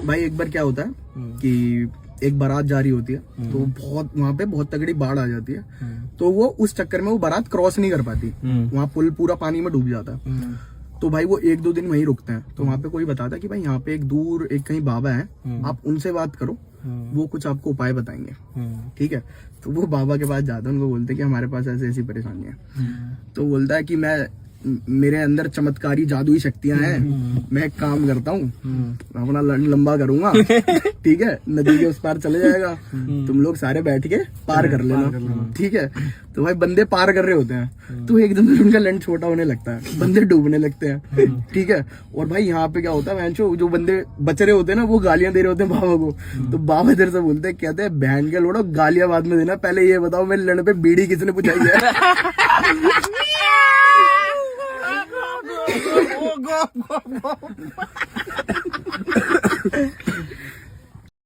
भाई एक बार क्या होता है कि एक बारात जा रही होती है, तो बहुत वहां पे बहुत तगड़ी बाढ़ आ जाती है, तो वो उस चक्कर में वो बारात क्रॉस नहीं कर पाती, वहां पुल पूरा पानी में डूब जाता है। तो भाई वो 1-2 दिन वहीं रुकते हैं। तो वहां पे कोई बताता है कि भाई यहाँ पे एक दूर एक कहीं बाबा है, आप उनसे बात करो, वो कुछ आपको उपाय बताएंगे। ठीक है, तो वो बाबा के पास जाते हैं, उनको बोलते हैं कि हमारे पास ऐसी ऐसी परेशानी है। तो बोलता है कि मेरे अंदर चमत्कारी जादुई शक्तियां हैं, मैं एक काम करता हूँ, अपना लंबा करूंगा, ठीक है, नदी के उस पार चले जाएगा, तुम लोग सारे बैठ के पार कर लेना, ठीक है। तो भाई बंदे पार कर रहे होते हैं, तो एकदम से उनका लंच छोटा होने लगता है, बंदे डूबने लगते हैं, ठीक है। और भाई यहाँ पे क्या होता है, जो बंदे बच रहे होते हैं ना, वो गालियां दे रहे होते हैं बाबा को। तो बाबा इधर से बोलते हैं, कहते हैं बहन के लोड़ो, गालियां बाद में देना, पहले ये बताओ मेरे लड़ पे बीड़ी किसने बुझाई है।